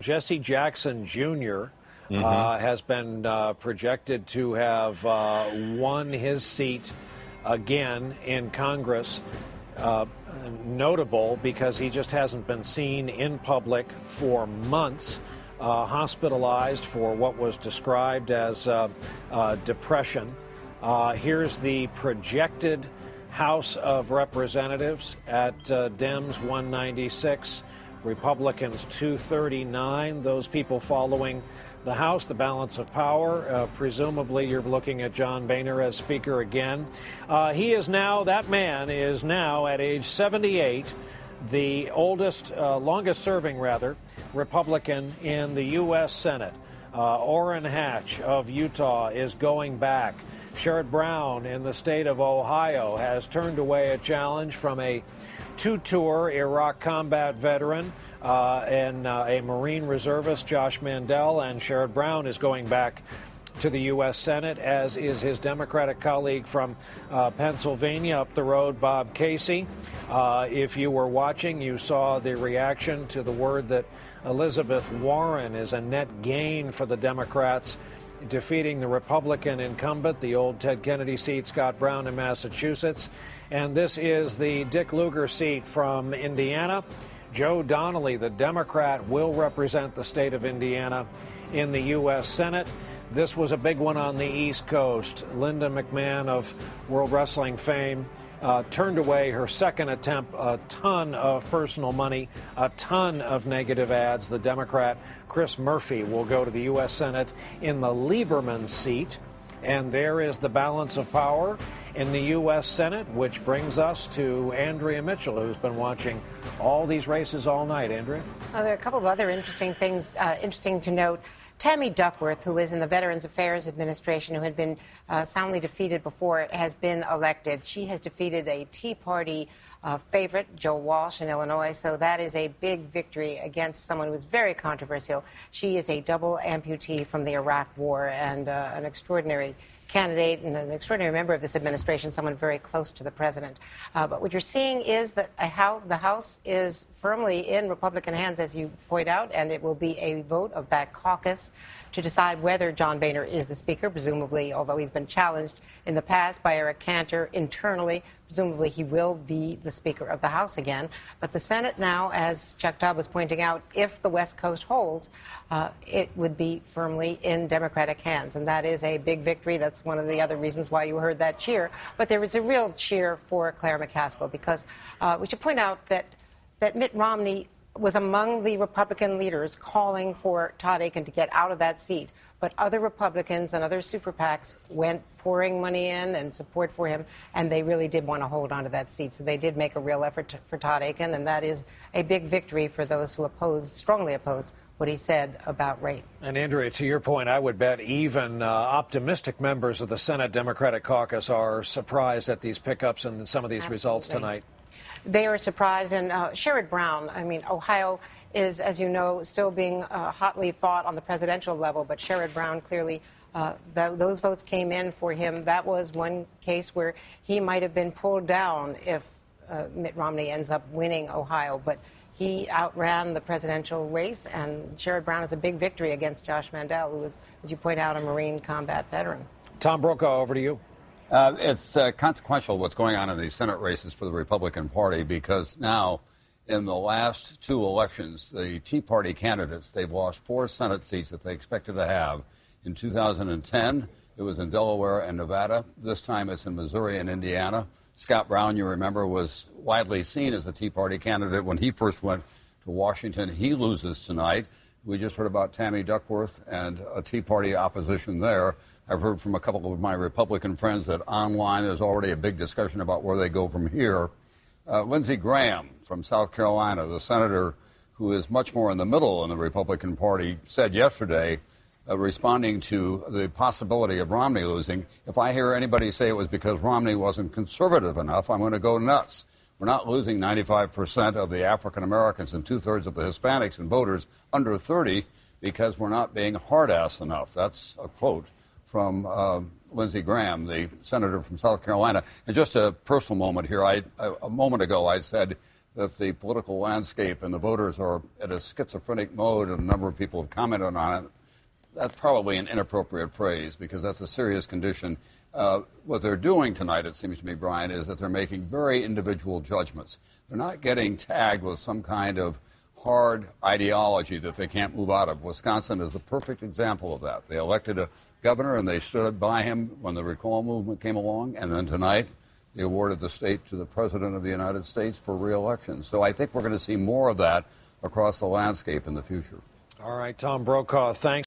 Jesse Jackson Jr. Has been projected to have won his seat again in Congress. Notable because he just hasn't been seen in public for months, hospitalized for what was described as depression. Here's the projected House of Representatives at Dems 196. Republicans 239. Those people following the House, the balance of power. Presumably, you're looking at John Boehner as Speaker again. That man is now at age 78, the longest serving Republican in the U.S. Senate. Orrin Hatch of Utah is going back. Sherrod Brown in the state of Ohio has turned away a challenge from a two-tour Iraq combat veteran and a Marine reservist, Josh Mandel, and Sherrod Brown is going back to the U.S. Senate, as is his Democratic colleague from Pennsylvania up the road, Bob Casey. If you were watching, you saw the reaction to the word that Elizabeth Warren is a net gain for the Democrats, defeating the Republican incumbent, the old Ted Kennedy seat, Scott Brown in Massachusetts. And this is the Dick Lugar seat from Indiana. Joe Donnelly, the Democrat, will represent the state of Indiana in the U.S. Senate. This was a big one on the East Coast. Linda McMahon of World Wrestling fame turned away her second attempt, a ton of personal money, a ton of negative ads. The Democrat Chris Murphy will go to the U.S. Senate in the Lieberman seat. And there is the balance of power in the U.S. Senate, which brings us to Andrea Mitchell, who's been watching all these races all night. Andrea? Well, there are a couple of other interesting things interesting to note. Tammy Duckworth, who is in the Veterans Affairs Administration, who had been soundly defeated before, has been elected. She has defeated a Tea Party favorite, Joe Walsh, in Illinois. So that is a big victory against someone who was very controversial. She is a double amputee from the Iraq War and an extraordinary candidate and an extraordinary member of this administration, someone very close to the president. But what you're seeing is that the House is firmly in Republican hands, as you point out, and it will be a vote of that caucus to decide whether John Boehner is the Speaker, presumably, although he's been challenged in the past by Eric Cantor internally. Presumably, he will be the Speaker of the House again. But the Senate now, as Chuck Todd was pointing out, if the West Coast holds, it would be firmly in Democratic hands. And that is a big victory. That's one of the other reasons why you heard that cheer. But there was a real cheer for Claire McCaskill, because we should point out that Mitt Romney was among the Republican leaders calling for Todd Akin to get out of that seat. But other Republicans and other super PACs went pouring money in and support for him, and they really did want to hold on to that seat. So they did make a real effort for Todd Akin, and that is a big victory for those who strongly opposed what he said about rape. And Andrea, to your point, I would bet even optimistic members of the Senate Democratic Caucus are surprised at these pickups and some of these results tonight. They are surprised. And Sherrod Brown, Ohio is, as you know, still being hotly fought on the presidential level. But Sherrod Brown clearly, those votes came in for him. That was one case where he might have been pulled down if Mitt Romney ends up winning Ohio. But he outran the presidential race, and Sherrod Brown is a big victory against Josh Mandel, who is, as you point out, a Marine combat veteran. Tom Brokaw, over to you. It's consequential what's going on in these Senate races for the Republican Party, because now, in the last two elections, the Tea Party candidates, they've lost 4 Senate seats that they expected to have. In 2010, it was in Delaware and Nevada. This time it's in Missouri and Indiana. Scott Brown, you remember, was widely seen as the Tea Party candidate when he first went to Washington. He loses tonight. We just heard about Tammy Duckworth and a Tea Party opposition there. I've heard from a couple of my Republican friends that online there's already a big discussion about where they go from here. Lindsey Graham from South Carolina, the senator who is much more in the middle in the Republican Party, said yesterday, responding to the possibility of Romney losing, if I hear anybody say it was because Romney wasn't conservative enough, I'm going to go nuts. We're not losing 95% of the African Americans and 2/3 of the Hispanics and voters under 30 because we're not being hard-ass enough. That's a quote from Lindsey Graham, the senator from South Carolina. And just a personal moment here. A moment ago I said that the political landscape and the voters are at a schizophrenic mode, and a number of people have commented on it. That's probably an inappropriate phrase because that's a serious condition. What they're doing tonight, it seems to me, Brian, is that they're making very individual judgments. They're not getting tagged with some kind of hard ideology that they can't move out of. Wisconsin is the perfect example of that. They elected a governor and they stood by him when the recall movement came along, and then tonight they awarded the state to the President of the United States for re-election. So I think we're going to see more of that across the landscape in the future. All right, Tom Brokaw, thanks.